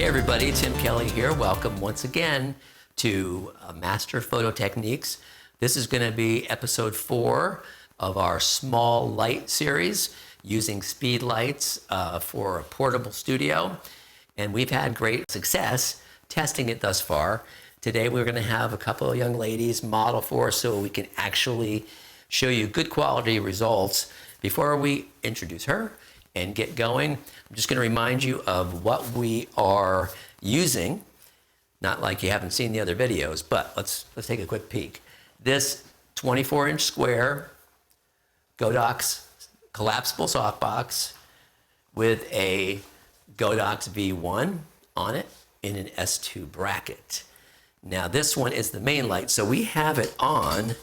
everybody, Tim Kelly here. Welcome once again to Master Photo Techniques. This is going to be episode 4 of our small light series using speed lights for a portable studio. And we've had great success testing it thus far. Today we're going to have a couple of young ladies model for us so we can actually show you good quality results. Before we introduce her and get going, I'm just going to remind you of what we are using. Not like you haven't seen the other videos, but let's take a quick peek. This 24-inch square Godox collapsible softbox with a Godox V1 on it in an S2 bracket. Now this one is the main light, so we have it on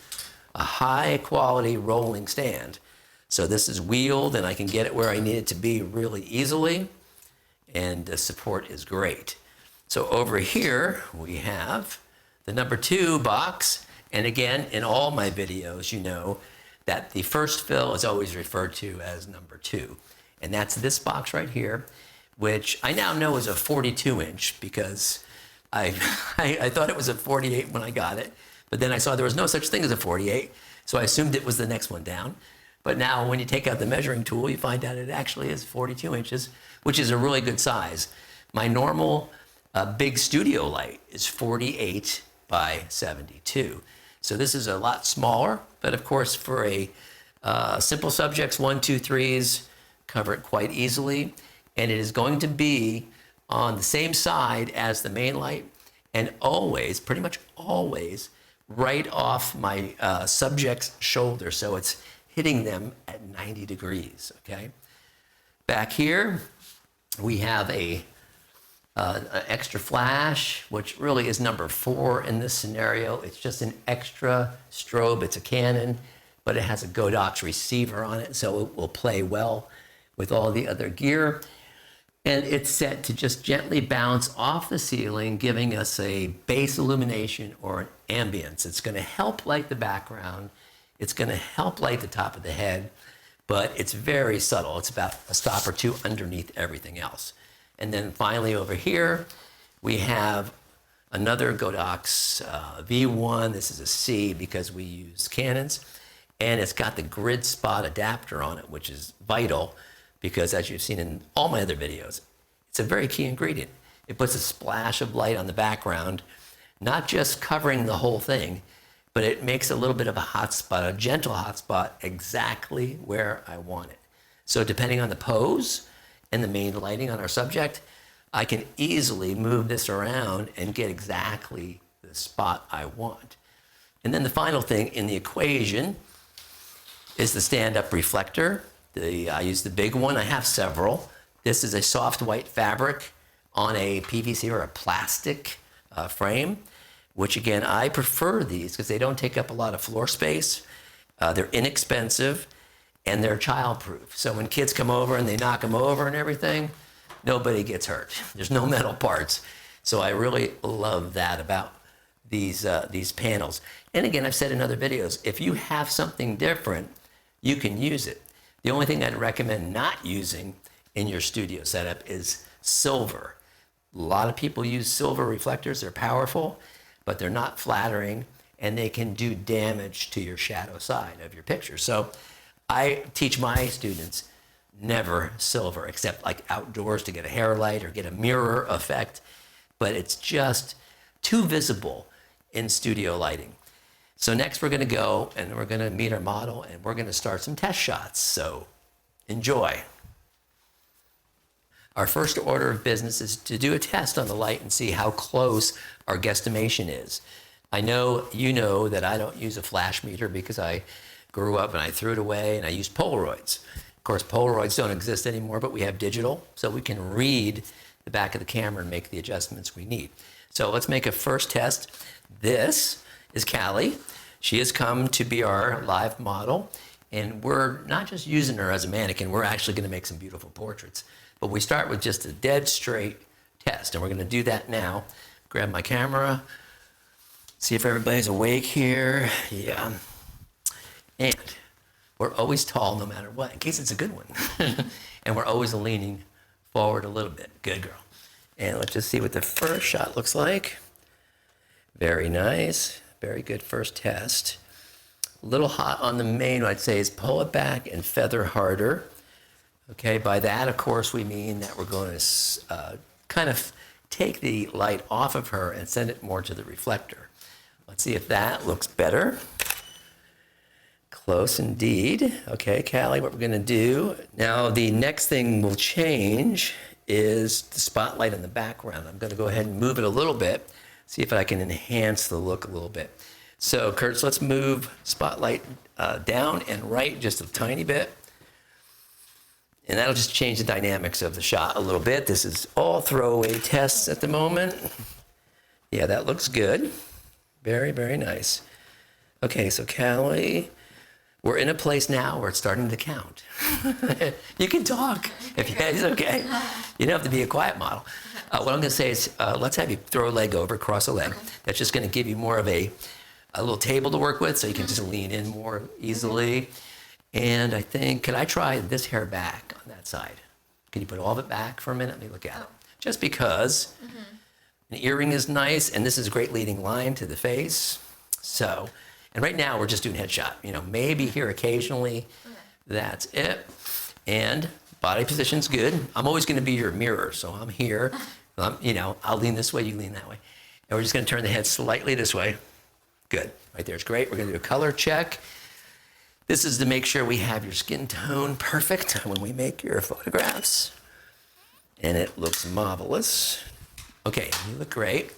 a high quality rolling stand. So this is wheeled and I can get it where I need it to be really easily, and the support is great. So over here we have the number 2 box, and again in all my videos you know that the first fill is always referred to as number 2, and that's this box right here, which I now know is a 42-inch because I thought it was a 48 when I got it, but then I saw there was no such thing as a 48, so I assumed it was the next one down. But now when you take out the measuring tool, you find out it actually is 42 inches, which is a really good size. My normal big studio light is 48 by 72. So this is a lot smaller, but of course for a simple subjects, 1, 2, 3s, cover it quite easily. And it is going to be on the same side as the main light, and always, pretty much always, right off my subject's shoulder. So it's hitting them at 90 degrees, okay? Back here, we have an extra flash, which really is number 4 in this scenario. It's just an extra strobe. It's a Canon, but it has a Godox receiver on it, so it will play well with all the other gear. And it's set to just gently bounce off the ceiling, giving us a base illumination or an ambience. It's gonna help light the background. It's gonna help light the top of the head, but it's very subtle. It's about a stop or two underneath everything else. And then finally over here, we have another Godox V1. This is a C because we use Canons. And it's got the grid spot adapter on it, which is vital because as you've seen in all my other videos, it's a very key ingredient. It puts a splash of light on the background, not just covering the whole thing, but it makes a little bit of a hot spot, a gentle hot spot, exactly where I want it. So depending on the pose and the main lighting on our subject, I can easily move this around and get exactly the spot I want. And then the final thing in the equation is the stand-up reflector. I use the big one. I have several. This is a soft white fabric on a PVC or a plastic frame, which again, I prefer these because they don't take up a lot of floor space. They're inexpensive and they're childproof. So when kids come over and they knock them over and everything, nobody gets hurt. There's no metal parts. So I really love that about these panels. And again, I've said in other videos, if you have something different, you can use it. The only thing I'd recommend not using in your studio setup is silver. A lot of people use silver reflectors. They're powerful, but they're not flattering, and they can do damage to your shadow side of your picture. So I teach my students never silver, except like outdoors to get a hair light or get a mirror effect, but it's just too visible in studio lighting. So next we're gonna go and we're gonna meet our model and we're gonna start some test shots. So enjoy. Our first order of business is to do a test on the light and see how close our guesstimation is. I know you know that I don't use a flash meter because I grew up and I threw it away and I used Polaroids. Of course, Polaroids don't exist anymore, but we have digital, so we can read the back of the camera and make the adjustments we need. So let's make a first test. This is Callie. She has come to be our live model, and we're not just using her as a mannequin, we're actually gonna make some beautiful portraits. But we start with just a dead straight test, and we're gonna do that now. Grab my camera, see if everybody's awake here. Yeah. And we're always tall no matter what, in case it's a good one. And we're always leaning forward a little bit. Good girl. And let's just see what the first shot looks like. Very nice. Very good first test. A little hot on the main, I'd say, is pull it back and feather harder. Okay, by that, of course, we mean that we're going to kind of take the light off of her and send it more to the reflector. Let's see if that looks better. Close indeed. Okay, Callie, what we're going to do now, the next thing we'll change is the spotlight in the background. I'm going to go ahead and move it a little bit, see if I can enhance the look a little bit. So, Curtis, let's move spotlight down and right just a tiny bit. And that'll just change the dynamics of the shot a little bit. This is all throwaway tests at the moment. Yeah, that looks good. Very, very nice. Okay, so Callie, we're in a place now where it's starting to count. You can talk if it's okay. You don't have to be a quiet model. What I'm going to say is let's have you throw a leg over, cross a leg. That's just going to give you more of a little table to work with so you can just lean in more easily. And I think, can I try this hair back on that side? Can you put all of it back for a minute? Let me look at it. Just because an earring is nice, and this is a great leading line to the face. So, and right now we're just doing headshot. You know, maybe here occasionally, that's it. And body position's good. I'm always going to be your mirror, so I'm here. You know, I'll lean this way, you lean that way. And we're just going to turn the head slightly this way. Good. Right there's great. We're going to do a color check. This is to make sure we have your skin tone perfect when we make your photographs. And it looks marvelous. Okay, you look great.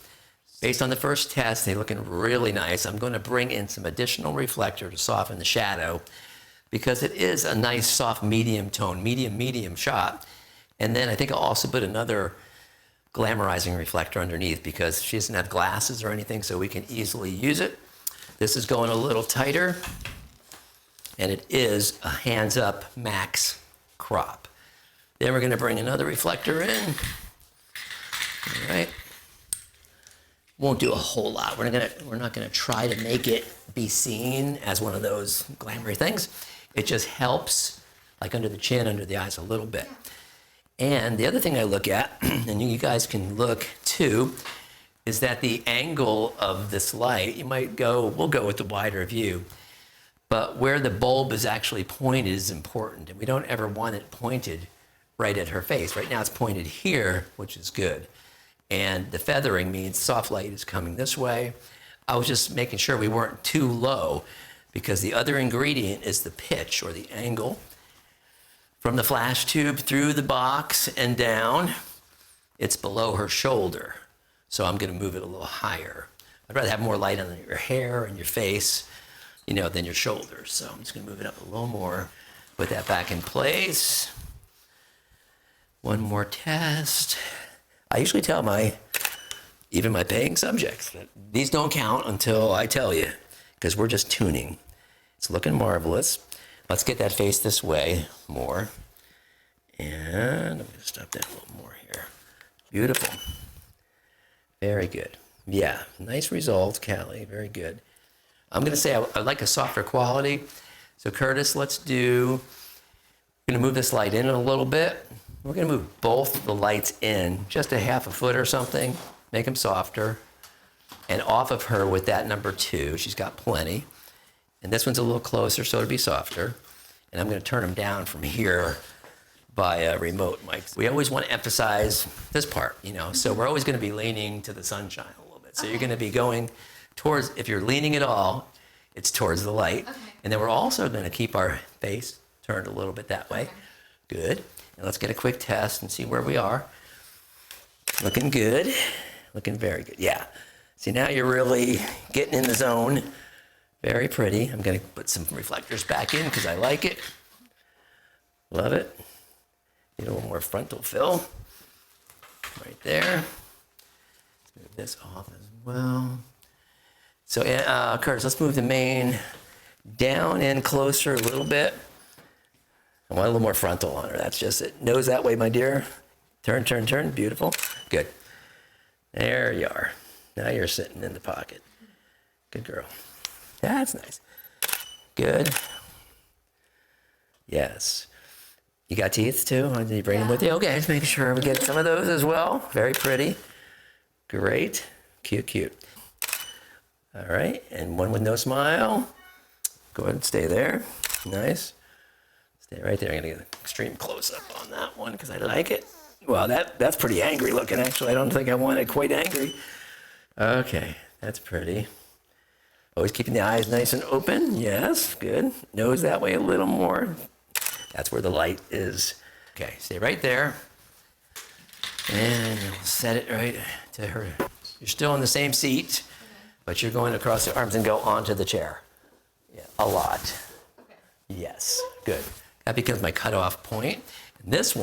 Based on the first test, they're looking really nice. I'm going to bring in some additional reflector to soften the shadow because it is a nice soft medium tone, medium shot. And then I think I'll also put another glamorizing reflector underneath because she doesn't have glasses or anything, so we can easily use it. This is going a little tighter. And it is a hands up max crop. Then we're going to bring another reflector in. All right. Won't do a whole lot. We're not going to try to make it be seen as one of those glamoury things. It just helps, like under the chin, under the eyes a little bit. And the other thing I look at, and you guys can look too, is that the angle of this light, we'll go with the wider view. But where the bulb is actually pointed is important, and we don't ever want it pointed right at her face. Right now it's pointed here, which is good. And the feathering means soft light is coming this way. I was just making sure we weren't too low because the other ingredient is the pitch or the angle. From the flash tube through the box and down, it's below her shoulder. So I'm going to move it a little higher. I'd rather have more light on your hair and your face, than your shoulders. So I'm just going to move it up a little more. Put that back in place. One more test. I usually tell even my paying subjects that these don't count until I tell you, because we're just tuning. It's looking marvelous. Let's get that face this way more. And I'm going to stop that a little more here. Beautiful. Very good. Yeah, nice result, Callie. Very good. I'm going to say I like a softer quality. So Curtis, we're going to move this light in a little bit. We're going to move both the lights in just a half a foot or something, make them softer, and off of her with that number 2. She's got plenty. And this one's a little closer, so it'll be softer. And I'm going to turn them down from here by a remote mic. We always want to emphasize this part, so we're always going to be leaning to the sunshine a little bit. So You're going to be going towards, if you're leaning at all, it's towards the light. Okay. And then we're also going to keep our face turned a little bit that way. Okay. Good. And let's get a quick test and see where we are. Looking good. Looking very good. Yeah. See, now you're really getting in the zone. Very pretty. I'm going to put some reflectors back in because I like it. Love it. Need a little more frontal fill. Right there. Let's move this off as well. So, Curtis, let's move the main down and closer a little bit. I want a little more frontal on her. That's just it. Nose that way, my dear. Turn. Beautiful. Good. There you are. Now you're sitting in the pocket. Good girl. That's nice. Good. Yes. You got teeth too? Did you bring them with you? Okay, just making sure we get some of those as well. Very pretty. Great. Cute, cute. All right, and one with no smile. Go ahead and stay there. Nice. Stay right there. I'm gonna get an extreme close-up on that one because I like it. Well, that's pretty angry looking, actually. I don't think I want it quite angry. Okay, that's pretty. Always keeping the eyes nice and open. Yes, good. Nose that way a little more. That's where the light is. Okay, stay right there. And you'll set it right to her. You're still in the same seat, but you're going across the arms and go onto the chair. Yeah, a lot. Okay. Yes, good. That becomes my cutoff point. And this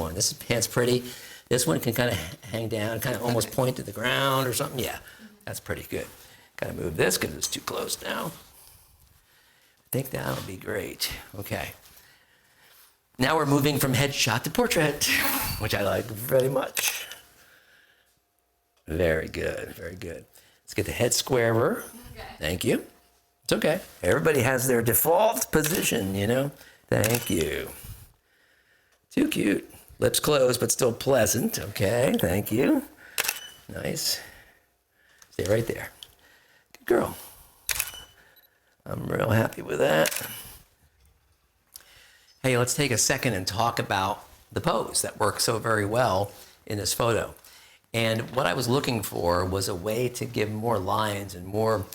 hand's pretty. This one can kind of hang down, kind of almost point to the ground or something. Yeah, that's pretty good. Kind of move this because it's too close now. I think that'll be great. Okay. Now we're moving from headshot to portrait, which I like very much. Very good, very good. Let's get the head squarer. Okay. Thank you. It's okay. Everybody has their default position, you know. Thank you. Too cute. Lips closed, but still pleasant. Okay, thank you. Nice. Stay right there. Good girl. I'm real happy with that. Hey, let's take a second and talk about the pose that works so very well in this photo. And what I was looking for was a way to give more lines and more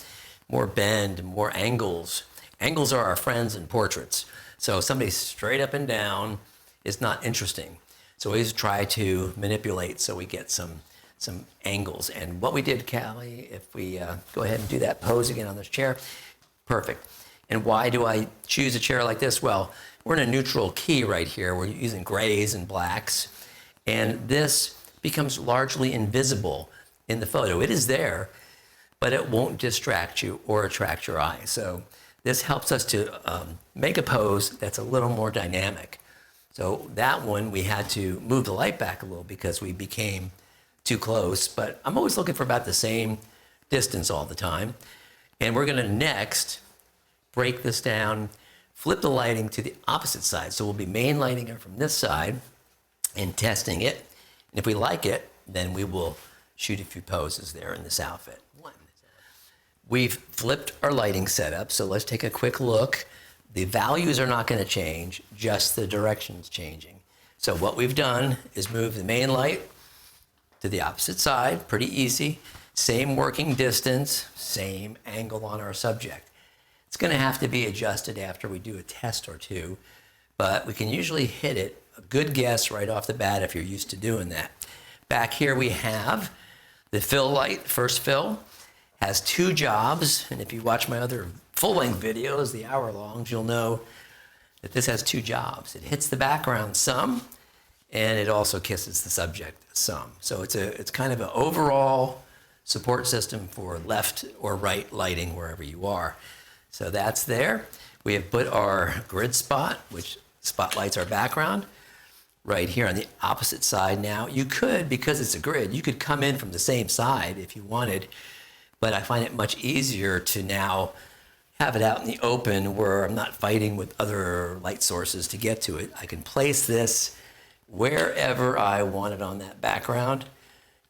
bend and more angles. Angles are our friends in portraits. So somebody straight up and down is not interesting. So we always try to manipulate so we get some angles. And what we did, Callie, if we go ahead and do that pose again on this chair, perfect. And why do I choose a chair like this? Well, we're in a neutral key right here. We're using grays and blacks. And this becomes largely invisible in the photo. It is there, but it won't distract you or attract your eye. So this helps us to make a pose that's a little more dynamic. So that one, we had to move the light back a little because we became too close, but I'm always looking for about the same distance all the time. And we're gonna next break this down, flip the lighting to the opposite side. So we'll be main lighting it from this side and testing it. And if we like it, then we will shoot a few poses there in this outfit. We've flipped our lighting setup, so let's take a quick look. The values are not gonna change, just the direction's changing. So what we've done is move the main light to the opposite side, pretty easy. Same working distance, same angle on our subject. It's gonna have to be adjusted after we do a test or two, but we can usually hit it, a good guess right off the bat if you're used to doing that. Back here we have the fill light, first fill, has two jobs, and if you watch my other full-length videos, the hour-longs, you'll know that this has two jobs. It hits the background some, and it also kisses the subject some. So it's kind of an overall support system for left or right lighting wherever you are. So that's there. We have put our grid spot, which spotlights our background, right here on the opposite side now. You could, because it's a grid, you could come in from the same side if you wanted, but I find it much easier to now have it out in the open where I'm not fighting with other light sources to get to it. I can place this wherever I want it on that background.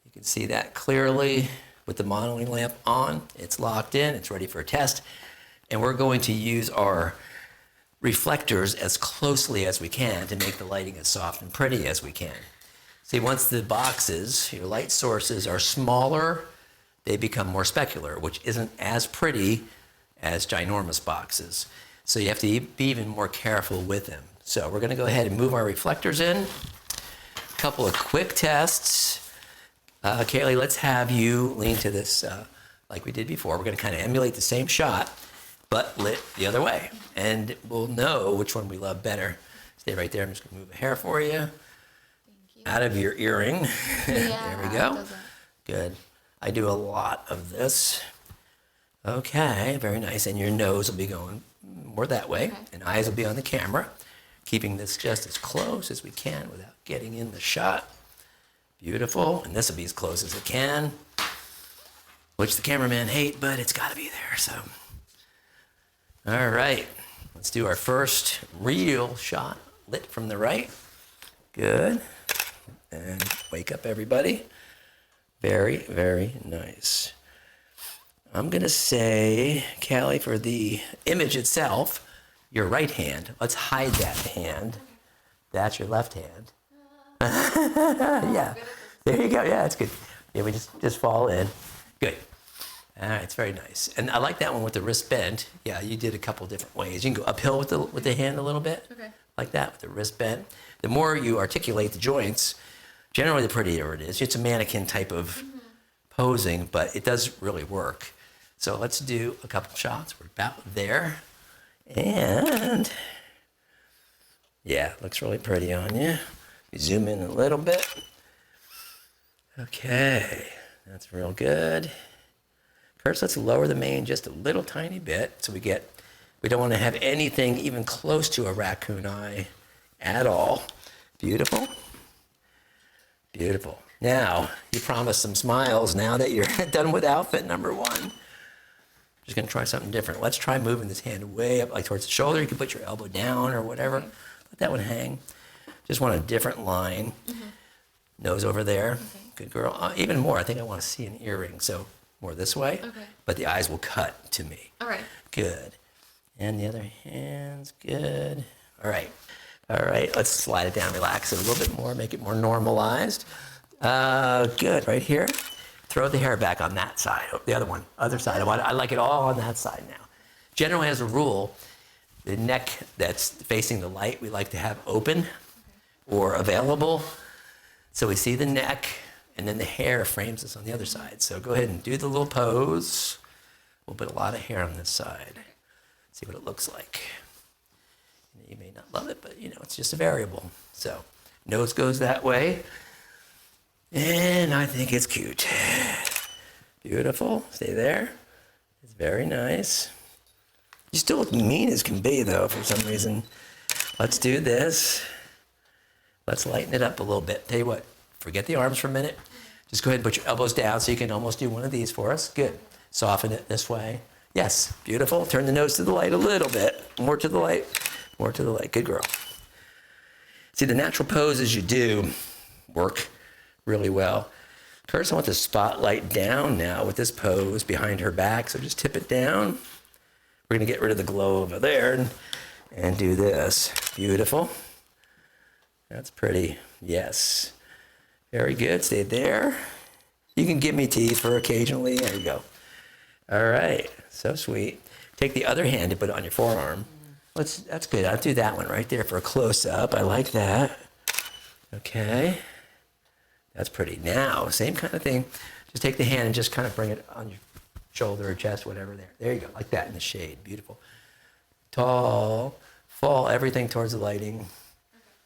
You can see that clearly with the modeling lamp on. It's locked in, it's ready for a test. And we're going to use our reflectors as closely as we can to make the lighting as soft and pretty as we can. See, once the boxes, your light sources are smaller, they become more specular, which isn't as pretty as ginormous boxes. So you have to be even more careful with them. So we're gonna go ahead and move our reflectors in. A couple of quick tests. Kaylee, let's have you lean to this like we did before. We're gonna kind of emulate the same shot, but lit the other way. And we'll know which one we love better. Stay right there, I'm just gonna move a hair for you. Thank you. Out of your earring. Yeah, there we go. Good. I do a lot of this. Okay, very nice. And your nose will be going more that way, okay. And eyes will be on the camera, keeping this just as close as we can without getting in the shot. Beautiful. And this will be as close as it can, which the cameraman hate, but it's got to be there. So, all right, let's do our first real shot, lit from the right. Good. And wake up, everybody. Very, very nice. I'm going to say, Callie, for the image itself, your right hand. Let's hide that hand. That's your left hand. Yeah. There you go. Yeah, that's good. Yeah, we just fall in. Good. All right, it's very nice. And I like that one with the wrist bent. Yeah, you did a couple different ways. You can go uphill with the hand a little bit. Okay. Like that with the wrist bent. The more you articulate the joints, generally the prettier it is. It's a mannequin type of posing, but it does really work. So let's do a couple shots. We're about there. And yeah, looks really pretty on you. You zoom in a little bit. Okay, that's real good. First, let's lower the mane just a little tiny bit so we don't want to have anything even close to a raccoon eye at all. Beautiful. Beautiful. Now, you promised some smiles now that you're done with outfit number one. Just going to try something different. Let's try moving this hand way up, like towards the shoulder. You can put your elbow down or whatever. Let that one hang. Just want a different line. Nose over there. Okay. Good girl. Even more, I think I want to see an earring. So more this way. Okay. But the eyes will cut to me. All right. Good. And the other hand's good. All right. All right. Let's slide it down, relax it a little bit more, make it more normalized. Good. Right here. Throw the hair back on that side. The other side. I like it all on that side now. Generally, as a rule, the neck that's facing the light, we like to have open or available. So we see the neck, and then the hair frames us on the other side. So go ahead and do the little pose. We'll put a lot of hair on this side. See what it looks like. You may not love it, but it's just a variable. So nose goes that way. And I think it's cute. Beautiful. Stay there. It's very nice. You still look mean as can be, though, for some reason. Let's do this. Let's lighten it up a little bit. Tell you what, forget the arms for a minute. Just go ahead and put your elbows down so you can almost do one of these for us. Good. Soften it this way. Yes, beautiful. Turn the nose to the light a little bit. More to the light. More to the light. Good girl. See, the natural poses you do work really well. First, I want the spotlight down now with this pose behind her back. So just tip it down. We're going to get rid of the glow over there and do this. Beautiful. That's pretty. Yes. Very good. Stay there. You can give me teeth for occasionally. There you go. All right. So sweet. Take the other hand and put it on your forearm. That's good. I'll do that one right there for a close-up. I like that. Okay. That's pretty. Now, same kind of thing. Just take the hand and just kind of bring it on your shoulder or chest, whatever there. There you go. Like that in the shade. Beautiful. Tall. Fall everything towards the lighting.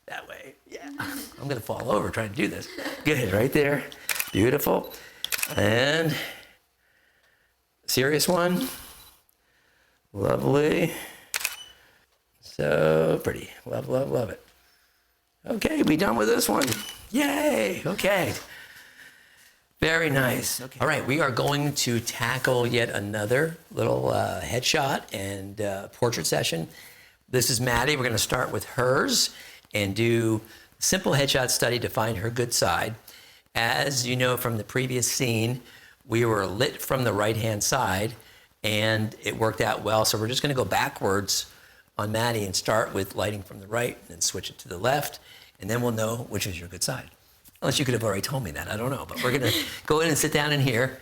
That way. Yeah. I'm going to fall over trying to do this. Good. Right there. Beautiful. And serious one. Lovely. So pretty. Love, love, love it. Okay, we done with this one. Yay. Okay. Very nice. Okay. All right, we are going to tackle yet another little headshot and portrait session. This is Maddie. We're going to start with hers and do a simple headshot study to find her good side. As you know from the previous scene, we were lit from the right-hand side, and it worked out well. So we're just going to go backwards on Maddie and start with lighting from the right and then switch it to the left, and then we'll know which is your good side. Unless you could have already told me that, I don't know. But we're going to go in and sit down in here.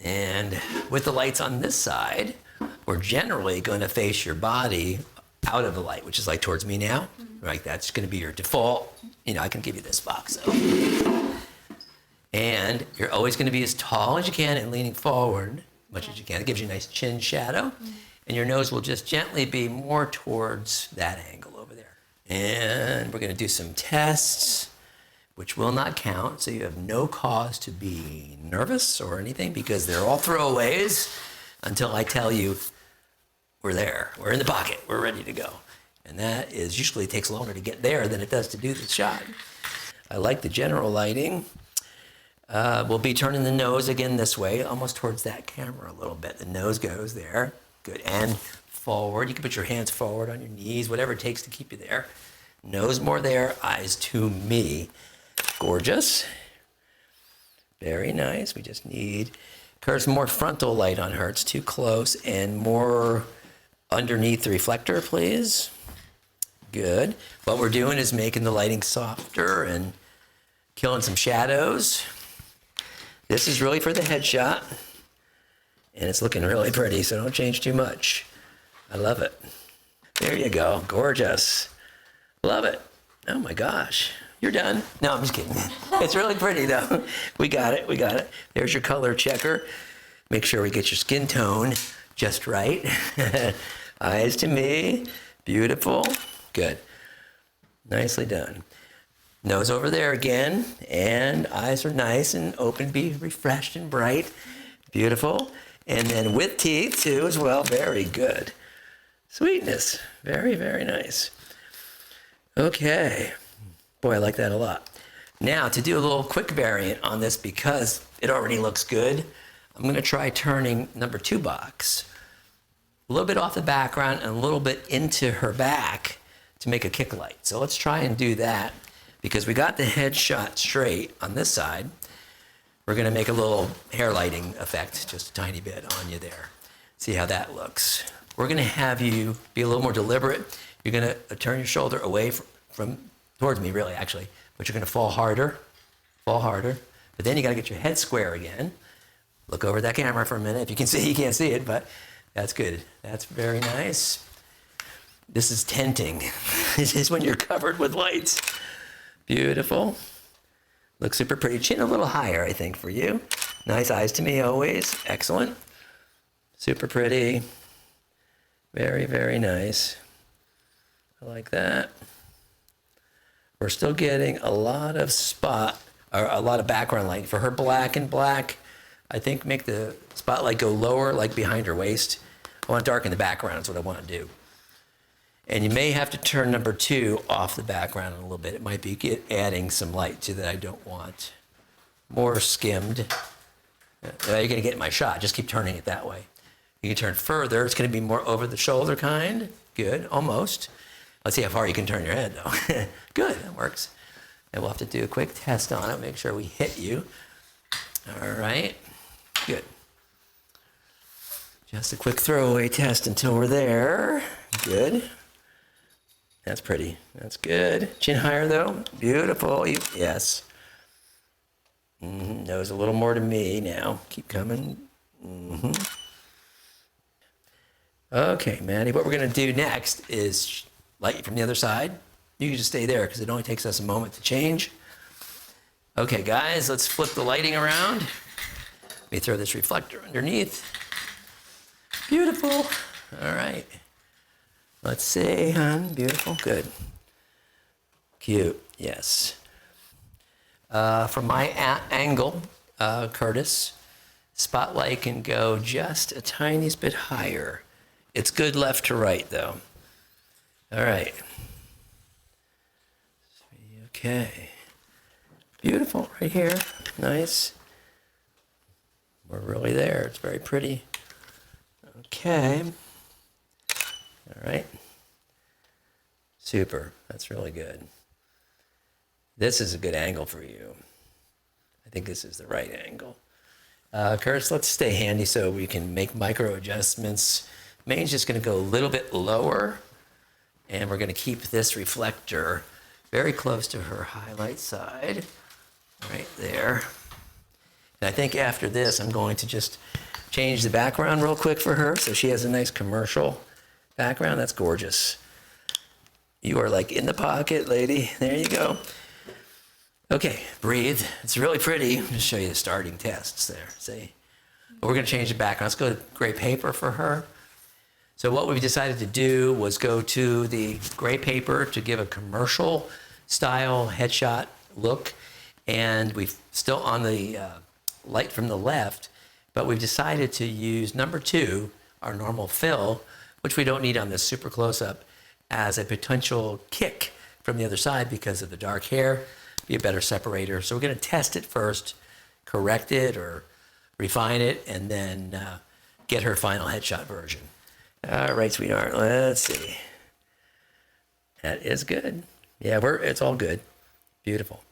And with the lights on this side, we're generally going to face your body out of the light, which is like towards me now. Right, that's going to be your default. I can give you this box. So. And you're always going to be as tall as you can and leaning forward as much as you can. It gives you a nice chin shadow. And your nose will just gently be more towards that angle over there. And we're going to do some tests, which will not count. So you have no cause to be nervous or anything because they're all throwaways until I tell you we're there. We're in the pocket. We're ready to go. And that is usually takes longer to get there than it does to do the shot. I like the general lighting. We'll be turning the nose again this way, almost towards that camera a little bit. The nose goes there. Good. And forward. You can put your hands forward on your knees, whatever it takes to keep you there. Nose more there, eyes to me. Gorgeous. Very nice. We just need, Curtis, more frontal light on her. It's too close. And more underneath the reflector, please. Good. What we're doing is making the lighting softer and killing some shadows. This is really for the headshot. And it's looking really pretty, so don't change too much. I love it. There you go. Gorgeous. Love it. Oh my gosh. You're done. No, I'm just kidding. It's really pretty though. We got it. We got it. There's your color checker. Make sure we get your skin tone just right. Eyes to me. Beautiful. Good. Nicely done. Nose over there again. And eyes are nice and open, be refreshed and bright. Beautiful. And then with teeth too as well. Very good. Sweetness. Very, very nice. Okay. Boy, I like that a lot. Now, to do a little quick variant on this because it already looks good, I'm going to try turning number 2 box a little bit off the background and a little bit into her back to make a kick light. So let's try and do that because we got the headshot straight on this side. We're going to make a little hair lighting effect, just a tiny bit on you there. See how that looks. We're going to have you be a little more deliberate. You're going to turn your shoulder away from towards me, really, actually. But you're going to fall harder. But then you got to get your head square again. Look over that camera for a minute. If you can see, you can't see it, but that's good. That's very nice. This is tenting. This is when you're covered with lights. Beautiful. Looks super pretty. Chin a little higher, I think, for you. Nice eyes to me always. Excellent. Super pretty. Very, very nice. I like that. We're still getting a lot of background light. For her black and black, I think make the spotlight go lower, like behind her waist. I want to darken the background, is what I want to do. And you may have to turn number 2 off the background a little bit. It might be adding some light to that I don't want. More skimmed. You're going to get my shot. Just keep turning it that way. You can turn further. It's going to be more over the shoulder kind. Good, almost. Let's see how far you can turn your head, though. Good, that works. And we'll have to do a quick test on it, make sure we hit you. All right, good. Just a quick throwaway test until we're there. Good. That's pretty. That's good. Chin higher, though. Beautiful. Yes. Nose a little more to me now. Keep coming. Okay, Maddie, what we're going to do next is light you from the other side. You can just stay there because it only takes us a moment to change. Okay, guys, let's flip the lighting around. Let me throw this reflector underneath. Beautiful. All right. Let's see, hon. Beautiful. Good. Cute. Yes. From my angle, Curtis, spotlight can go just a tiny bit higher. It's good left to right, though. All right. Okay. Beautiful right here. Nice. We're really there. It's very pretty. Okay. All right. Super. That's really good. This is a good angle for you. I think this is the right angle. Curtis, let's stay handy so we can make micro adjustments. Main's just going to go a little bit lower, and we're going to keep this reflector very close to her highlight side, right there. And I think after this, I'm going to just change the background real quick for her so she has a nice commercial background. That's gorgeous. You are like in the pocket, lady. There you go. Okay, breathe. It's really pretty. I'll just show you the starting tests there. See? We're going to change the background. Let's go to gray paper for her. So what we decided to do was go to the gray paper to give a commercial style headshot look. And we've still on the light from the left, but we've decided to use number 2, our normal fill, which we don't need on this super close up, as a potential kick from the other side because of the dark hair, be a better separator. So we're going to test it first, correct it or refine it, and then get her final headshot version. All right, sweetheart, let's see. That is good. Yeah, it's all good. Beautiful.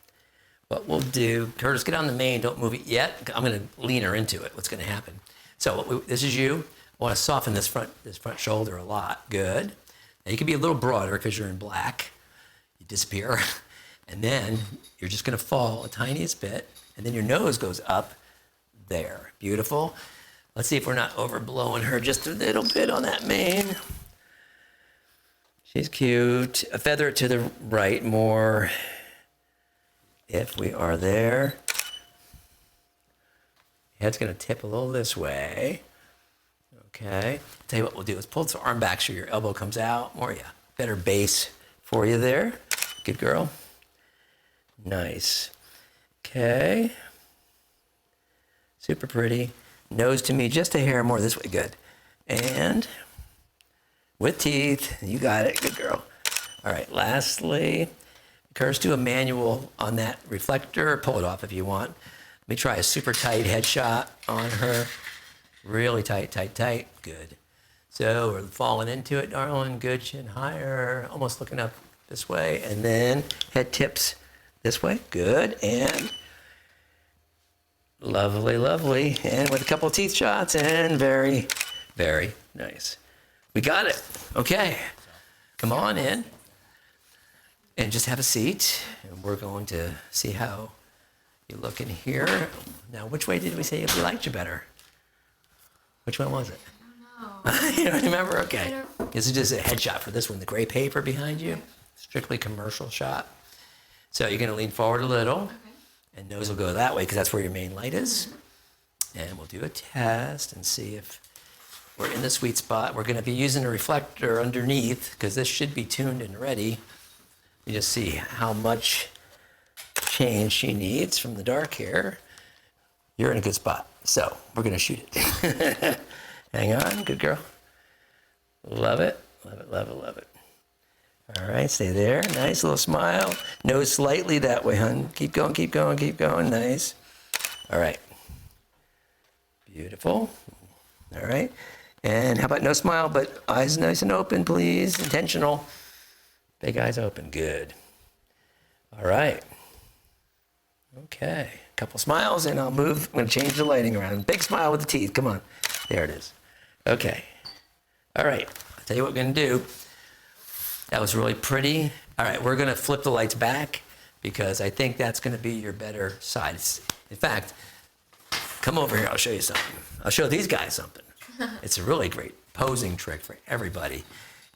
What we'll do, Curtis, get on the main. Don't move it yet. I'm going to lean her into it. What's going to happen? So this is you. I want to soften this front shoulder a lot. Good. Now you can be a little broader because you're in black. You disappear. And then you're just going to fall a tiniest bit. And then your nose goes up there. Beautiful. Let's see if we're not overblowing her just a little bit on that mane. She's cute. A feather to the right more. If we are there. Head's going to tip a little this way. Okay. Tell you what we'll do is pull the arm back so your elbow comes out more. Yeah. Better base for you there. Good girl. Nice. Okay. Super pretty. Nose to me just a hair more this way. Good. And with teeth. You got it. Good girl. All right. Lastly, Curse, do a manual on that reflector. Pull it off if you want. Let me try a super tight headshot on her. Really tight, tight, tight. Good. So we're falling into it, darling. Good. Chin higher. Almost looking up this way. And then head tips this way. Good. And lovely, lovely. And with a couple of teeth shots. And very, very nice. We got it. Okay. Come on in. And just have a seat. And we're going to see how you look in here. Now, which way did we say we liked you better? Which one was it? I don't know. You don't remember? Okay. This is just a headshot for this one. The gray paper behind you. Strictly commercial shot. So you're going to lean forward a little. Okay. And nose will go that way because that's where your main light is. And we'll do a test and see if we're in the sweet spot. We're going to be using a reflector underneath because this should be tuned and ready. You just see how much change she needs from the dark hair. You're in a good spot. So we're going to shoot it. Hang on. Good girl. Love it. Love it, love it, love it. All right. Stay there. Nice little smile. Nose slightly that way, hun. Keep going, keep going, keep going. Nice. All right. Beautiful. All right. And how about no smile, but eyes nice and open, please. Intentional. Big eyes open. Good. All right. Okay. A couple smiles and I'll move. I'm going to change the lighting around. Big smile with the teeth. Come on. There it is. Okay. All right. I'll tell you what we're going to do. That was really pretty. All right. We're going to flip the lights back because I think that's going to be your better side. In fact, come over here. I'll show you something. I'll show these guys something. It's a really great posing trick for everybody.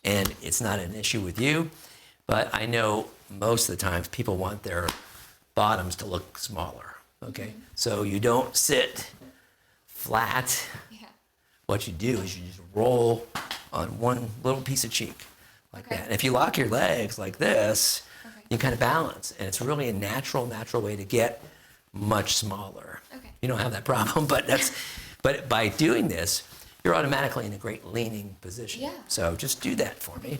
And it's not an issue with you. But I know most of the times people want their bottoms to look smaller, okay? Mm-hmm. So you don't sit flat. Yeah. What you do is you just roll on one little piece of cheek like that. And if you lock your legs like this, you kind of balance. And it's really a natural way to get much smaller. Okay. You don't have that problem, but by doing this, you're automatically in a great leaning position. Yeah. So just do that for me.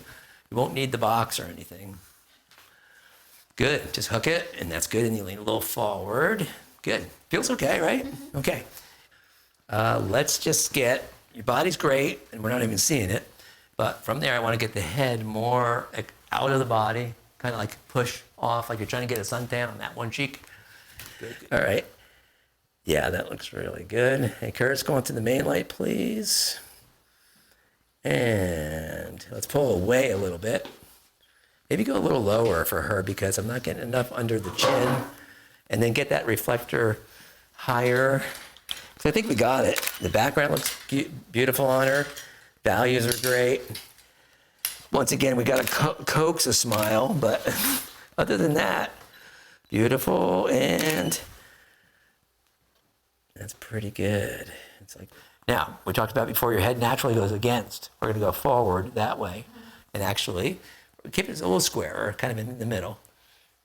You won't need the box or anything. Good. Just hook it, and that's good. And you lean a little forward. Good. Feels okay, right? Mm-hmm. Okay. Let's just get, your body's great, and we're not even seeing it. But from there, I want to get the head more out of the body, kind of like push off, like you're trying to get a suntan on that one cheek. Good. All right. Yeah, that looks really good. Hey, Curtis, go into the main light, please. And let's pull away a little bit. Maybe go a little lower for her because I'm not getting enough under the chin. And then get that reflector higher. So I think we got it. The background looks beautiful on her. Values are great. Once again, we got to coax a smile, but other than that, beautiful, and that's pretty good. It's like, now, we talked about before, your head naturally goes against. We're going to go forward that way. And actually, keep it a little squarer, kind of in the middle.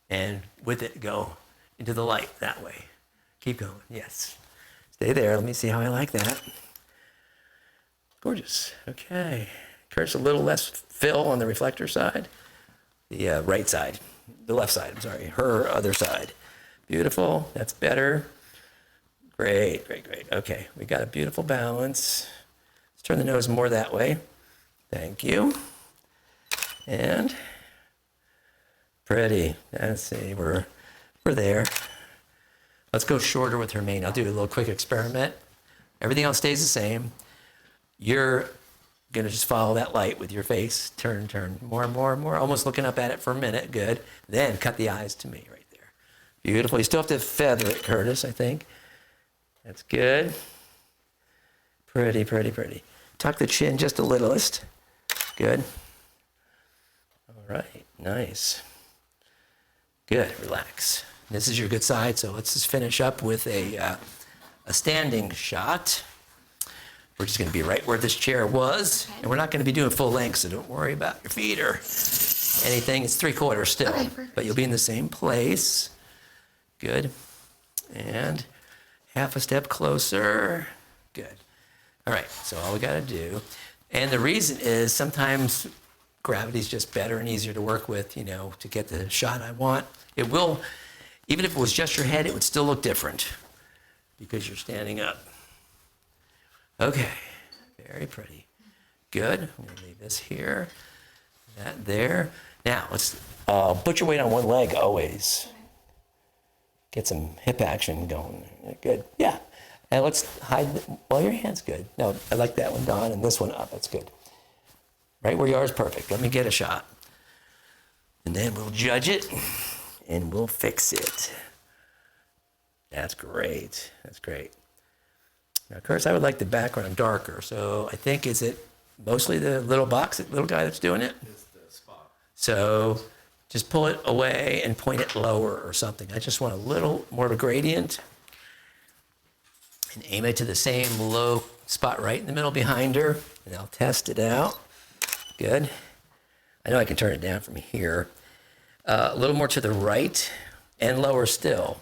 And with it, go into the light that way. Keep going. Yes. Stay there. Let me see how I like that. Gorgeous. Okay. Curse a little less fill on the reflector side. The right side. The left side, I'm sorry. Her other side. Beautiful. That's better. Great, great, great. Okay, we got a beautiful balance. Let's turn the nose more that way. Thank you. And Pretty. Let's see, we're there. Let's go shorter with her mane. I'll do a little quick experiment. Everything else stays the same. You're gonna just follow that light with your face. Turn, more and more and more. Almost looking up at it for a minute. Good. Then cut the eyes to me right there. Beautiful. You still have to feather it, Curtis, I think. That's good. Pretty, pretty, pretty. Tuck the chin just a littlest. Good. All right, nice. Good, relax. This is your good side, so let's just finish up with a standing shot. We're just gonna be right where this chair was, and we're not gonna be doing full length, so don't worry about your feet or anything. It's 3/4 still, Okay, perfect. but you'll be in the same place. Good. And half a step closer. Good. All right, so all we gotta do, and the reason is sometimes gravity's just better and easier to work with, you know, to get the shot I want. It will, even if it was just your head, it would still look different because you're standing up. Okay, very pretty. Good, I'm gonna leave this here, that there. Now, let's put your weight on one leg always. Get some hip action going. Good, yeah. And let's hide, well, your hand's good. No, I like that one down and this one up, that's good. Right where you are is perfect. Let me get a shot. And then we'll judge it and we'll fix it. That's great, that's great. Now, of course, I would like the background darker, so I think, is it mostly the little guy that's doing it? It's the spot. So just pull it away and point it lower or something. I just want a little more of a gradient. And aim it to the same low spot right in the middle behind her, and I'll test it out. Good. I know I can turn it down from here. A little more to the right and lower still.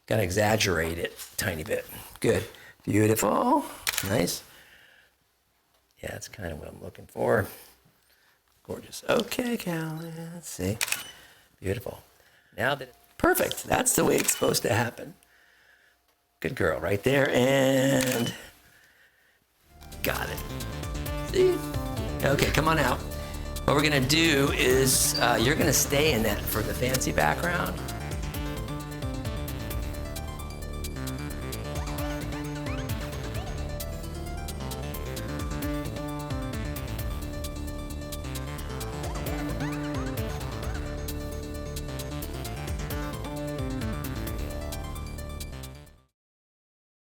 Gotta exaggerate it a tiny bit. Good. Beautiful. Nice. Yeah, that's kind of what I'm looking for. Gorgeous. Okay, Callie, let's see. Beautiful. Now that, perfect. That's the way it's supposed to happen. Good girl, right there, and got it. See? Okay, come on out. What we're gonna do is, you're gonna stay in that for the fancy background.